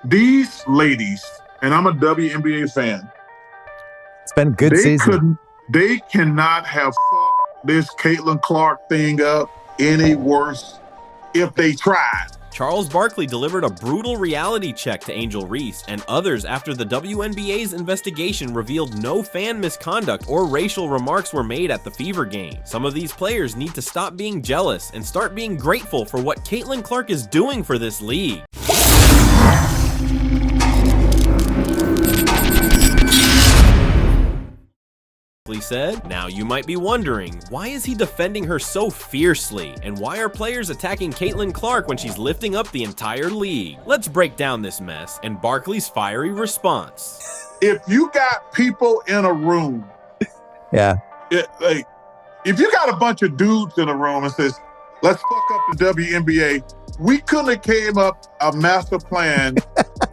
These ladies, and I'm a WNBA fan. It's been a good season. They cannot have fucked this Caitlin Clark thing up any worse if they tried. Charles Barkley delivered a brutal reality check to Angel Reese and others after the WNBA's investigation revealed no fan misconduct or racial remarks were made at the Fever game. Some of these players need to stop being jealous and start being grateful for what Caitlin Clark is doing for this league. Barkley said. Now you might be wondering, why is he defending her so fiercely? And why are players attacking Caitlin Clark when she's lifting up the entire league? Let's break down this mess and Barkley's fiery response. If you got people in a room, yeah, if you got a bunch of dudes in a room and says, let's fuck up the WNBA, we couldn't have came up a master plan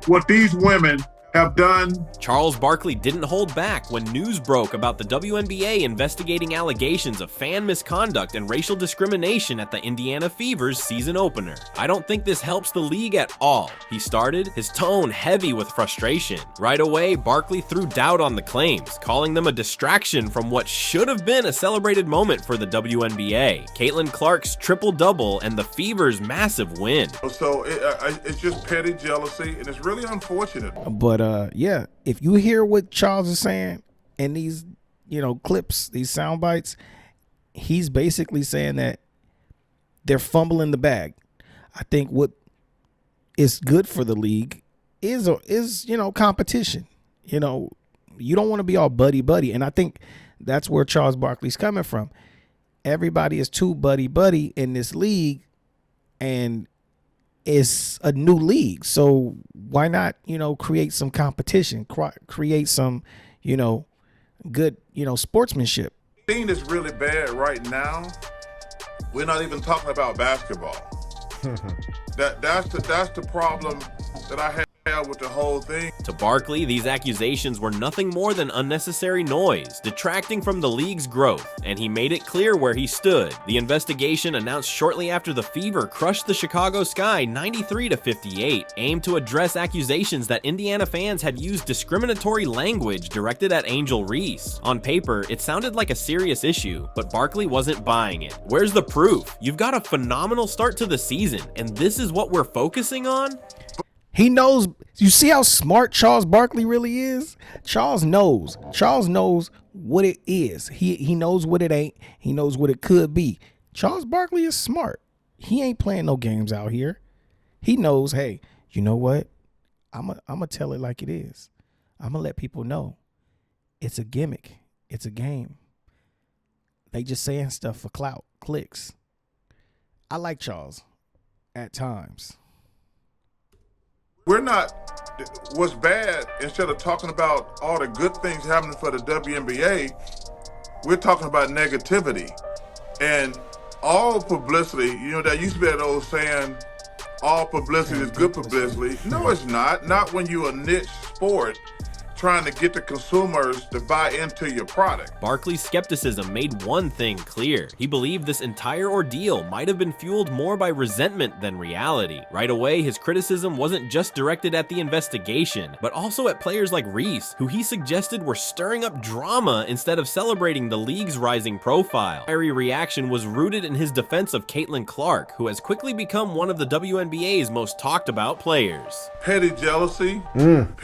what these women have done. Charles Barkley didn't hold back when news broke about the WNBA investigating allegations of fan misconduct and racial discrimination at the Indiana Fever's season opener. I don't think this helps the league at all, he started, his tone heavy with frustration. Right away, Barkley threw doubt on the claims, calling them a distraction from what should have been a celebrated moment for the WNBA. Caitlin Clark's triple-double and the Fever's massive win. So it's just petty jealousy, and it's really unfortunate. But yeah, if you hear what Charles is saying in these, clips, these sound bites, he's basically saying that they're fumbling the bag. I think what is good for the league is competition. You don't want to be all buddy, and I think that's where Charles Barkley's coming from. Everybody is too buddy in this league, and it's a new league, so why not create some competition, create some good sportsmanship. The thing that's really bad right now, we're not even talking about basketball. that's the problem that I have with the whole thing. To Barkley, these accusations were nothing more than unnecessary noise, detracting from the league's growth, and he made it clear where he stood. The investigation, announced shortly after the Fever crushed the Chicago Sky 93-58, aimed to address accusations that Indiana fans had used discriminatory language directed at Angel Reese. On paper, it sounded like a serious issue, but Barkley wasn't buying it. Where's the proof? You've got a phenomenal start to the season, and this is what we're focusing on? He knows. You see how smart Charles Barkley really is? Charles knows what it is. He knows what it ain't. He knows what it could be. Charles Barkley is smart. He ain't playing no games out here. He knows, hey, you know what? I'm going to tell it like it is. I'm going to let people know. It's a gimmick. It's a game. They just saying stuff for clout, clicks. I like Charles at times. What's bad, instead of talking about all the good things happening for the WNBA, we're talking about negativity. And all publicity, there used to be that old saying, all publicity is good publicity. No, it's not. Not when you're a niche sport trying to get the consumers to buy into your product. Barkley's skepticism made one thing clear. He believed this entire ordeal might have been fueled more by resentment than reality. Right away, his criticism wasn't just directed at the investigation, but also at players like Reese, who he suggested were stirring up drama instead of celebrating the league's rising profile. Fiery reaction was rooted in his defense of Caitlin Clark, who has quickly become one of the WNBA's most talked about players. Petty jealousy, and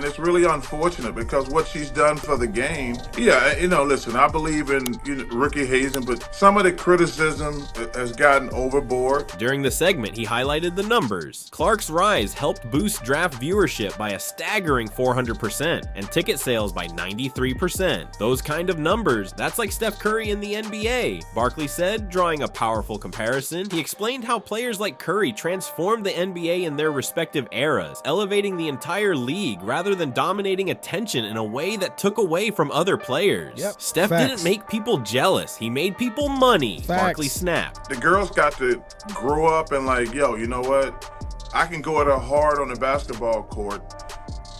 it's really unfortunate because what she's done for the game. Yeah, listen, I believe in Ricky Hazen, but some of the criticism has gotten overboard. During the segment, he highlighted the numbers. Clark's rise helped boost draft viewership by a staggering 400% and ticket sales by 93%. Those kind of numbers, that's like Steph Curry in the NBA, Barkley said, drawing a powerful comparison. He explained how players like Curry transformed the NBA in their respective eras, elevating the entire league rather than dominating attention in a way that took away from other players. Yep. Steph Facts. didn't make people jealous, he made people money. Facts. Barkley snapped. The girls got to grow up and you know what? I can go at her hard on the basketball court,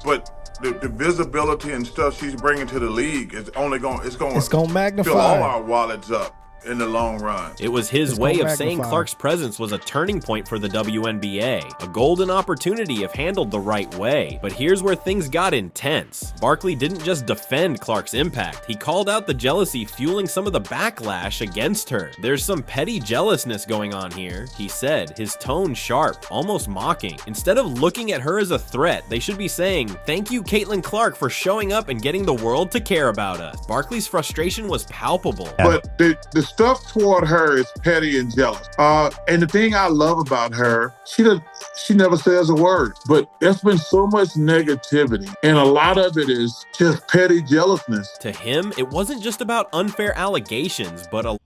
but the visibility and stuff she's bringing to the league is only going to magnify fill all our wallets up. in the long run. It was his way of saying Clark's presence was a turning point for the WNBA, a golden opportunity if handled the right way. But here's where things got intense. Barkley didn't just defend Clark's impact, he called out the jealousy fueling some of the backlash against her. There's some petty jealousness going on here, he said, his tone sharp, almost mocking. Instead of looking at her as a threat, they should be saying, "Thank you, Caitlin Clark, for showing up and getting the world to care about us." Barkley's frustration was palpable. But the stuff toward her is petty and jealous. And the thing I love about her, she never says a word. But there's been so much negativity, and a lot of it is just petty jealousness. To him, it wasn't just about unfair allegations, but a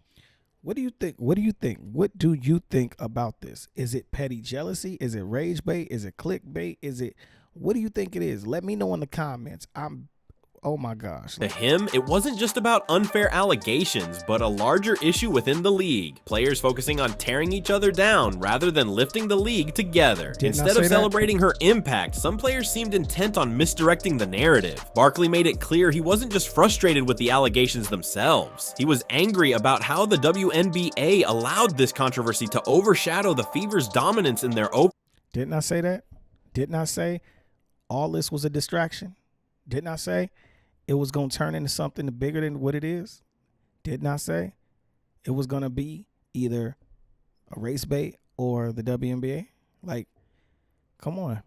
What do you think? What do you think? What do you think about this? Is it petty jealousy? Is it rage bait? Is it clickbait? What do you think it is? Let me know in the comments. Oh my gosh. To him, it wasn't just about unfair allegations, but a larger issue within the league. Players focusing on tearing each other down rather than lifting the league together. Instead of celebrating her impact, some players seemed intent on misdirecting the narrative. Barkley made it clear he wasn't just frustrated with the allegations themselves. He was angry about how the WNBA allowed this controversy to overshadow the Fever's dominance in their open. Didn't I say that? Didn't I say all this was a distraction? Didn't I say it was going to turn into something bigger than what it is? Didn't I say it was going to be either a race bait or the WNBA? Like, come on.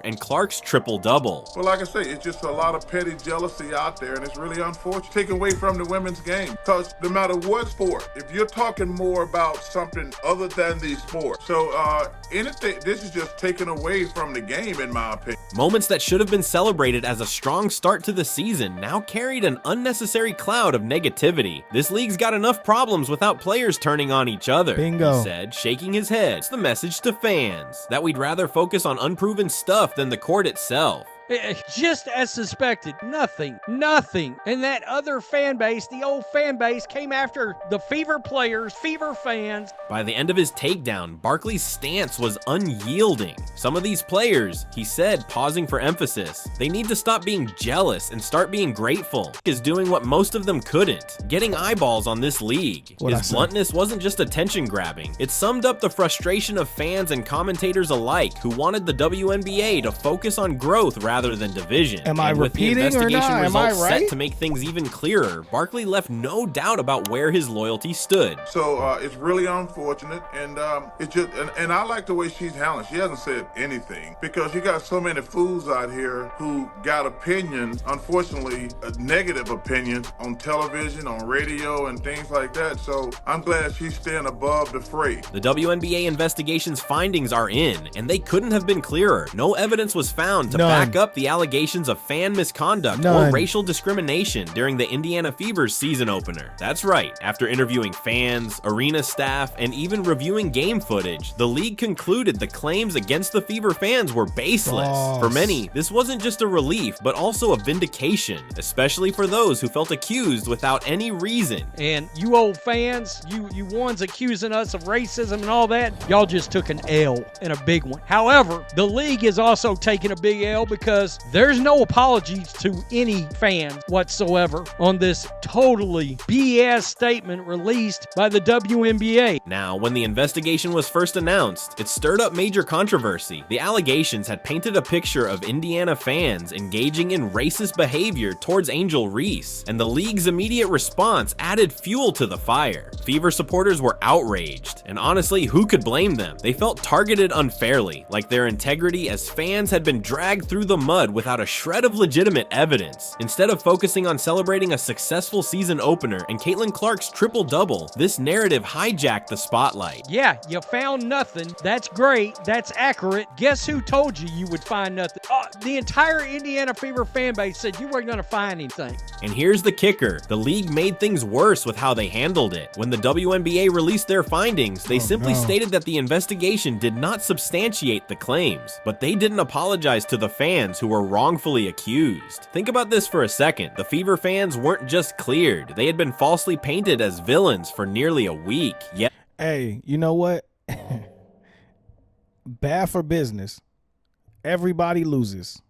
And Clark's triple-double. Well, like I say, it's just a lot of petty jealousy out there, and it's really unfortunate. Taken away from the women's game. Because no matter what sport, if you're talking more about something other than the sport, so anything, this is just taken away from the game, in my opinion. Moments that should have been celebrated as a strong start to the season now carried an unnecessary cloud of negativity. This league's got enough problems without players turning on each other, Bingo. He said, shaking his head. It's the message to fans, that we'd rather focus on unproven stuff than the court itself. Just as suspected, nothing. And that other fan base, the old fan base, came after the Fever players, Fever fans. By the end of his takedown, Barkley's stance was unyielding. Some of these players, he said, pausing for emphasis, they need to stop being jealous and start being grateful. Is doing what most of them couldn't, getting eyeballs on this league. His bluntness wasn't just attention grabbing. It summed up the frustration of fans and commentators alike who wanted the WNBA to focus on growth rather than division. Am I repeating or not? Am I right? Set to make things even clearer, Barkley left no doubt about where his loyalty stood. So it's really unfortunate, and it's just, and I like the way she's handling. She hasn't said anything because you got so many fools out here who got opinions, unfortunately, negative opinions on television, on radio, and things like that. So I'm glad she's staying above the fray. The WNBA investigation's findings are in, and they couldn't have been clearer. No evidence was found to back up the allegations of fan misconduct or racial discrimination during the Indiana Fever's season opener. That's right, after interviewing fans, arena staff, and even reviewing game footage, the league concluded the claims against the Fever fans were baseless. For many, this wasn't just a relief, but also a vindication, especially for those who felt accused without any reason. And you old fans, you ones accusing us of racism and all that, y'all just took an L, and a big one. However, the league is also taking a big L because there's no apologies to any fan whatsoever on this totally BS statement released by the WNBA. Now, when the investigation was first announced, it stirred up major controversy. The allegations had painted a picture of Indiana fans engaging in racist behavior towards Angel Reese, and the league's immediate response added fuel to the fire. Fever supporters were outraged, and honestly, who could blame them? They felt targeted unfairly, like their integrity as fans had been dragged through the mud without a shred of legitimate evidence. Instead of focusing on celebrating a successful season opener and Caitlin Clark's triple-double, this narrative hijacked the spotlight. Yeah, you found nothing. That's great. That's accurate. Guess who told you you would find nothing? The entire Indiana Fever fan base said you weren't going to find anything. And here's the kicker. The league made things worse with how they handled it. When the WNBA released their findings, they simply stated that the investigation did not substantiate the claims, but they didn't apologize to the fans who were wrongfully accused. Think about this for a second. The Fever fans weren't just cleared. They had been falsely painted as villains for nearly a week. Yet, hey, you know what? Bad for business. Everybody loses.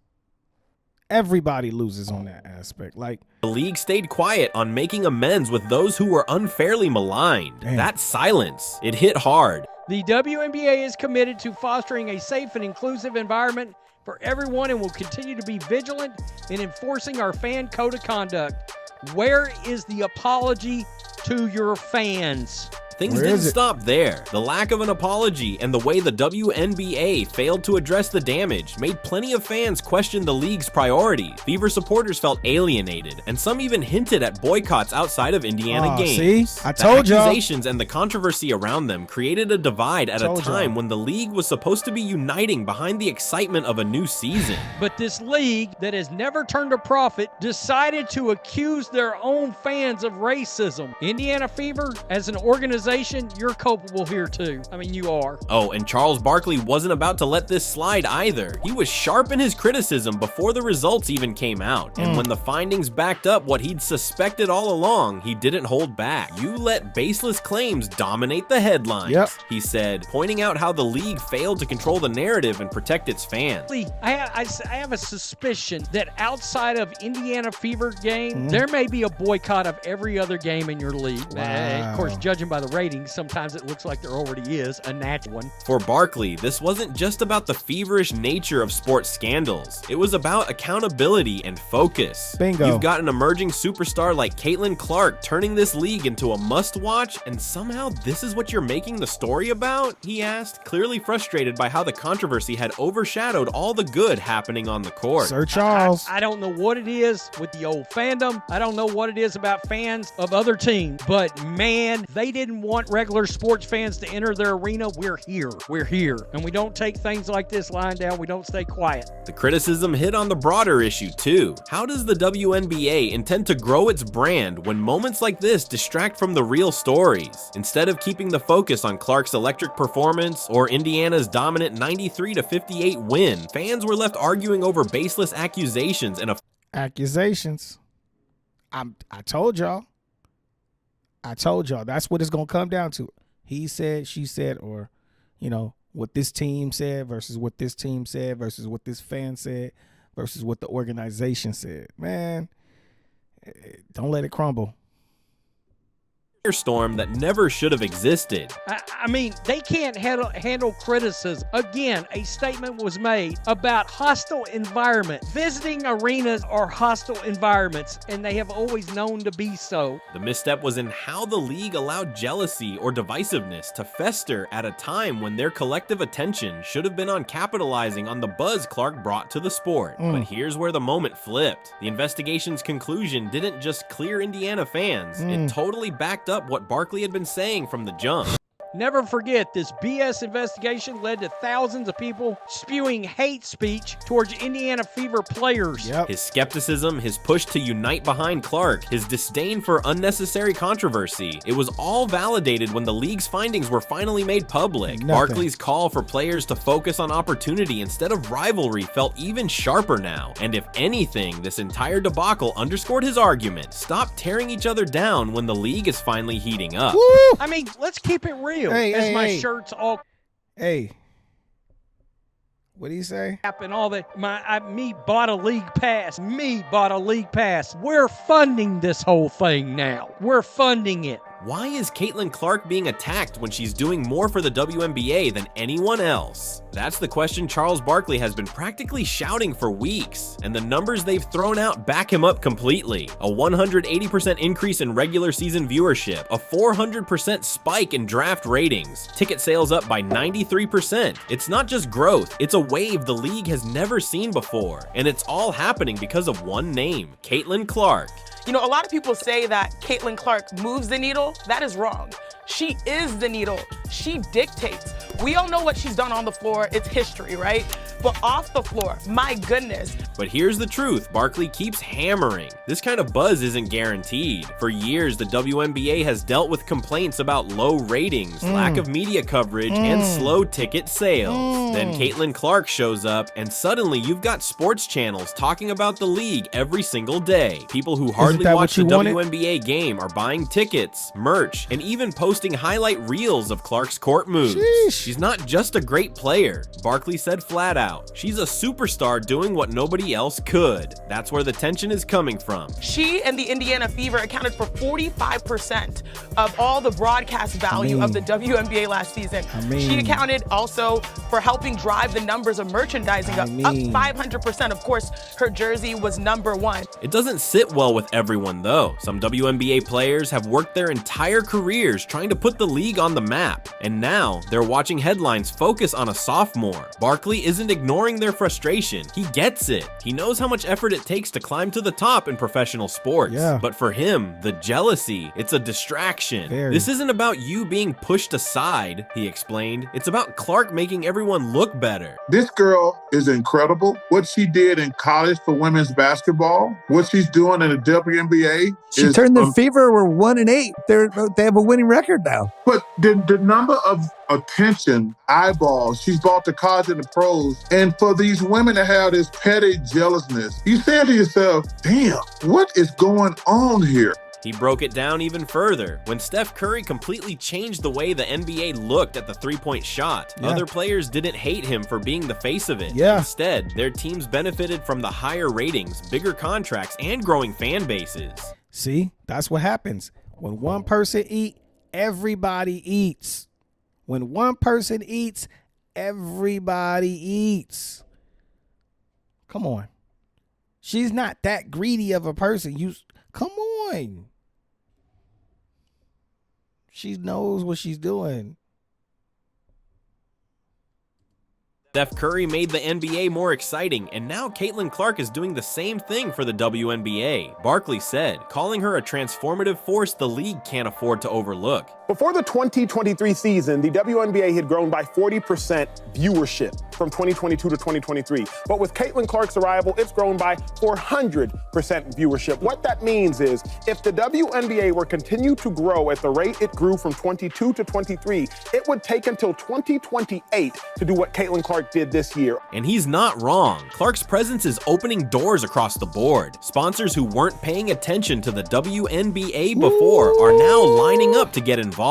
Everybody loses on that aspect. Like, the league stayed quiet on making amends with those who were unfairly maligned. Damn. That silence, it hit hard. The WNBA is committed to fostering a safe and inclusive environment for everyone and will continue to be vigilant in enforcing our fan code of conduct. Where is the apology to your fans? Things didn't stop there. The lack of an apology and the way the WNBA failed to address the damage made plenty of fans question the league's priorities. Fever supporters felt alienated, and some even hinted at boycotts outside of Indiana games. See? I told y'all. The accusations and the controversy around them created a divide at a time when the league was supposed to be uniting behind the excitement of a new season. But this league that has never turned a profit decided to accuse their own fans of racism. Indiana Fever, as an organization, you're culpable here too. I mean, you are. Oh, and Charles Barkley wasn't about to let this slide either. He was sharp in his criticism before the results even came out. And when the findings backed up what he'd suspected all along, he didn't hold back. You let baseless claims dominate the headlines, he said, pointing out how the league failed to control the narrative and protect its fans. I have a suspicion that outside of Indiana Fever game, there may be a boycott of every other game in your league. Of course, judging by the ratings, sometimes it looks like there already is a natural one. For Barkley, this wasn't just about the feverish nature of sports scandals. It was about accountability and focus. Bingo. You've got an emerging superstar like Caitlin Clark turning this league into a must-watch, and somehow this is what you're making the story about? He asked, clearly frustrated by how the controversy had overshadowed all the good happening on the court. Sir Charles. I don't know what it is with the old fandom. I don't know what it is about fans of other teams, but man, they didn't want regular sports fans to enter their arena. We're here. And we don't take things like this lying down. We don't stay quiet. The criticism hit on the broader issue too. How does the WNBA intend to grow its brand when moments like this distract from the real stories? Instead of keeping the focus on Clark's electric performance or Indiana's dominant 93-58 win, fans were left arguing over baseless accusations and accusations. I told y'all. That's what it's going to come down to. He said, she said, or, you know, what this team said versus what this team said versus what this fan said versus what the organization said. Man, don't let it crumble. Storm that never should have existed. I mean, they can't handle criticism. Again, a statement was made about hostile environment. Visiting arenas are hostile environments, and they have always known to be so. The misstep was in how the league allowed jealousy or divisiveness to fester at a time when their collective attention should have been on capitalizing on the buzz Clark brought to the sport. But here's where the moment flipped. The investigation's conclusion didn't just clear Indiana fans, it totally backed up what Barkley had been saying from the jump. Never forget, this BS investigation led to thousands of people spewing hate speech towards Indiana Fever players. His skepticism, his push to unite behind Clark, his disdain for unnecessary controversy, it was all validated when the league's findings were finally made public. Barkley's call for players to focus on opportunity instead of rivalry felt even sharper now. And if anything, this entire debacle underscored his argument. Stop tearing each other down when the league is finally heating up. Woo! I mean, let's keep it real. Hey, Shirts all. Hey, what do you say? And all that. Me bought a league pass. We're funding this whole thing now. We're funding it. Why is Caitlin Clark being attacked when she's doing more for the WNBA than anyone else? That's the question Charles Barkley has been practically shouting for weeks, and the numbers they've thrown out back him up completely. A 180% increase in regular season viewership, a 400% spike in draft ratings, ticket sales up by 93%. It's not just growth, it's a wave the league has never seen before, and it's all happening because of one name, Caitlin Clark. You know, a lot of people say that Caitlin Clark moves the needle. That is wrong. She is the needle. She dictates. We all know what she's done on the floor. It's history, right? But off the floor, my goodness. But here's the truth Barkley keeps hammering. This kind of buzz isn't guaranteed. For years, the WNBA has dealt with complaints about low ratings, lack of media coverage, and slow ticket sales. Then Caitlin Clark shows up, and suddenly you've got sports channels talking about the league every single day. People who hardly watch the WNBA game are buying tickets, merch, and even posting highlight reels of Clark Clark's court moves. Sheesh. She's not just a great player. Barkley said flat out, she's a superstar doing what nobody else could. That's where the tension is coming from. She and the Indiana Fever accounted for 45% of all the broadcast value of the WNBA last season. She accounted also for helping drive the numbers of merchandising up 500%. Of course, her jersey was #1. It doesn't sit well with everyone though. Some WNBA players have worked their entire careers trying to put the league on the map, and now they're watching headlines focus on a sophomore. Barkley isn't ignoring their frustration. He gets it. He knows how much effort it takes to climb to the top in professional sports. But for him, the jealousy, it's a distraction. This isn't about you being pushed aside, he explained. It's about Clark making everyone look better. This girl is incredible. What she did in college for women's basketball, what she's doing in the WNBA. She turned the Fever were 1-8. They have a winning record now. But the number of attention, eyeballs she's brought to college and the pros, and for these women to have this petty jealousness, you say to yourself, damn, what is going on here? He broke it down even further when Steph Curry completely changed the way the NBA looked at the three-point shot. Other players didn't hate him for being the face of it. Instead, their teams benefited from the higher ratings, bigger contracts, and growing fan bases. See, that's what happens. When one person eats, everybody eats. When one person eats, everybody eats. Come on. She's not that greedy of a person. Come on. She knows what she's doing. Steph Curry made the NBA more exciting, and now Caitlin Clark is doing the same thing for the WNBA. Barkley said, calling her a transformative force the league can't afford to overlook. Before the 2023 season, the WNBA had grown by 40% viewership from 2022 to 2023. But with Caitlin Clark's arrival, it's grown by 400% viewership. What that means is if the WNBA were continue to grow at the rate it grew from 22 to 23, it would take until 2028 to do what Caitlin Clark did this year. And he's not wrong. Clark's presence is opening doors across the board. Sponsors who weren't paying attention to the WNBA before are now lining up to get involved.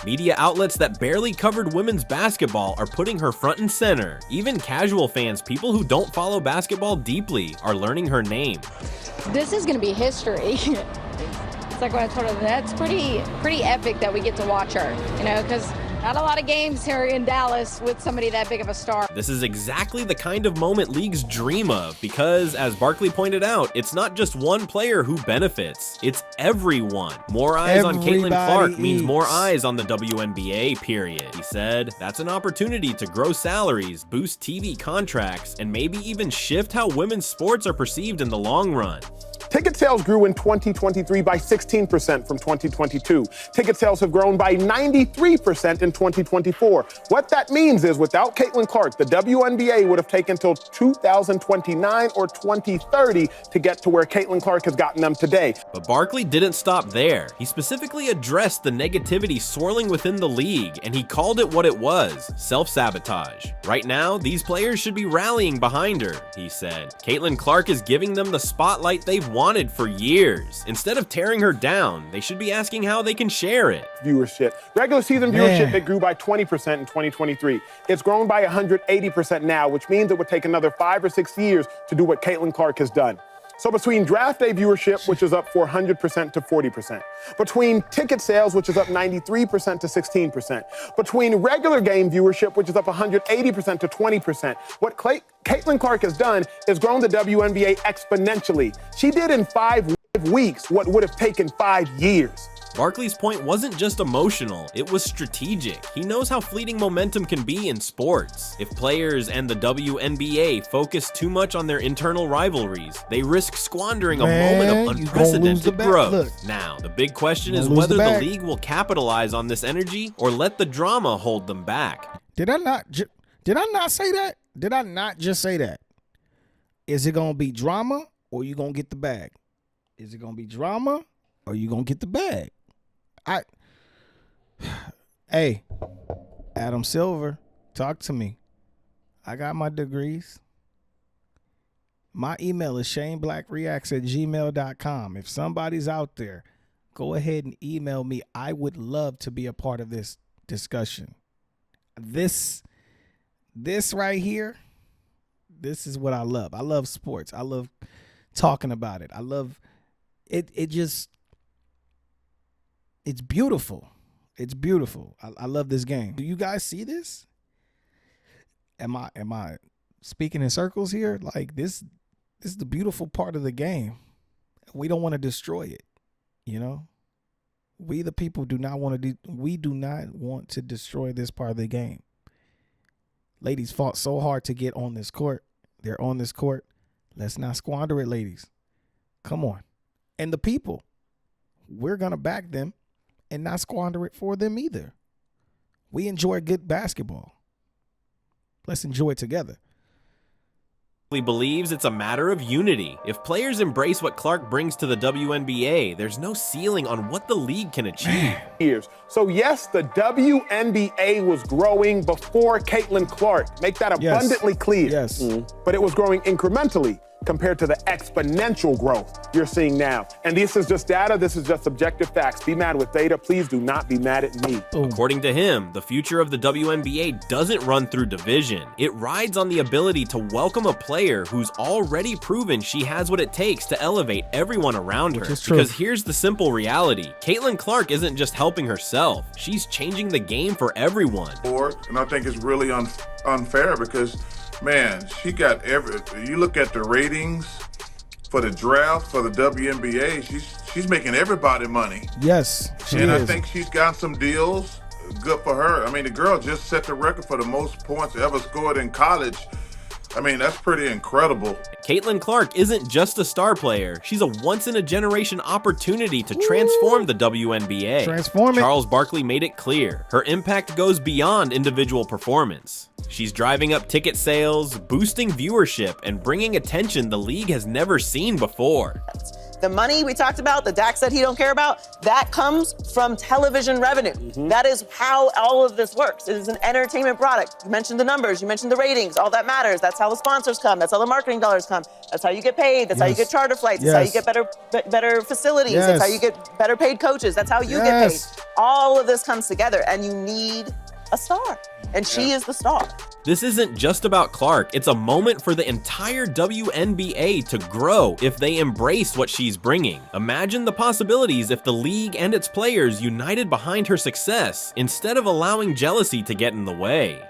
Media outlets that barely covered women's basketball are putting her front and center. Even casual fans, people who don't follow basketball deeply, are learning her name. This is going to be history. It's like what I told her, that's pretty epic that we get to watch her, because not a lot of games here in Dallas with somebody that big of a star. This is exactly the kind of moment leagues dream of because, as Barkley pointed out, it's not just one player who benefits, it's everyone. More eyes on Caitlin Clark means more eyes on the WNBA, period. He said, that's an opportunity to grow salaries, boost TV contracts, and maybe even shift how women's sports are perceived in the long run. Ticket sales grew in 2023 by 16% from 2022. Ticket sales have grown by 93% in 2024. What that means is without Caitlin Clark, the WNBA would have taken till 2029 or 2030 to get to where Caitlin Clark has gotten them today. But Barkley didn't stop there. He specifically addressed the negativity swirling within the league, and he called it what it was, self-sabotage. Right now, these players should be rallying behind her, he said. Caitlin Clark is giving them the spotlight they've wanted for years. Instead of tearing her down, they should be asking how they can share it. Viewership. Regular season viewership, it grew by 20% in 2023. It's grown by 180% now, which means it would take another 5 or 6 years to do what Caitlin Clark has done. So between draft day viewership, which is up 400% to 40%, between ticket sales, which is up 93% to 16%, between regular game viewership, which is up 180% to 20%, what Caitlin Clark has done is grown the WNBA exponentially. She did in 5 weeks what would have taken 5 years. Barkley's point wasn't just emotional, it was strategic. He knows how fleeting momentum can be in sports. If players and the WNBA focus too much on their internal rivalries, they risk squandering a moment of unprecedented growth. Now, the big question is whether the league will capitalize on this energy or let the drama hold them back. Did I not say that? Did I not just say that? Is it going to be drama or you going to get the bag? Is it going to be drama or you going to get the bag? Hey, Adam Silver, talk to me. I got my degrees. My email is shaneblackreacts@gmail.com. If somebody's out there, go ahead and email me. I would love to be a part of this discussion. this right here, this is what I love. I love sports. I love talking about it. I love it. It's beautiful. It's beautiful. I love this game. Do you guys see this? Am I speaking in circles here? Like this is the beautiful part of the game. We don't want to destroy it, you know? We the people do not want to destroy this part of the game. Ladies fought so hard to get on this court. They're on this court. Let's not squander it, ladies. Come on. And the people, we're going to back them and not squander it for them either. We enjoy good basketball. Let's enjoy it together. He believes it's a matter of unity. If players embrace what Clark brings to the WNBA, there's no ceiling on what the league can achieve. So yes, the WNBA was growing before Caitlin Clark. Make that abundantly clear. Yes. But it was growing incrementally compared to the exponential growth you're seeing now. And this is just data. This is just objective facts. Be mad with data. Please do not be mad at me. According to him, the future of the WNBA doesn't run through division. It rides on the ability to welcome a player who's already proven she has what it takes to elevate everyone around her. Because here's the simple reality. Caitlin Clark isn't just helping herself. She's changing the game for everyone. And I think it's really unfair because, man, she got you look at the ratings for the draft for the WNBA, she's making everybody money. Yes, I think she's got some deals. Good for her. I mean, the girl just set the record for the most points ever scored in college. I mean, that's pretty incredible. Caitlin Clark isn't just a star player. She's a once-in-a-generation opportunity to transform the WNBA. Transform it. Charles Barkley made it clear. Her impact goes beyond individual performance. She's driving up ticket sales, boosting viewership, and bringing attention the league has never seen before. The money we talked about, the Dak said he don't care about, that comes from television revenue. That is how all of this works. It is an entertainment product. You mentioned the numbers, you mentioned the ratings, all that matters. That's how the sponsors come. That's how the marketing dollars come. That's how you get paid. That's how you get charter flights. That's how you get better facilities. That's how you get better paid coaches. That's how you get paid. All of this comes together, and you need a star. And she is the star. This isn't just about Clark. It's a moment for the entire WNBA to grow if they embrace what she's bringing. Imagine the possibilities if the league and its players united behind her success instead of allowing jealousy to get in the way.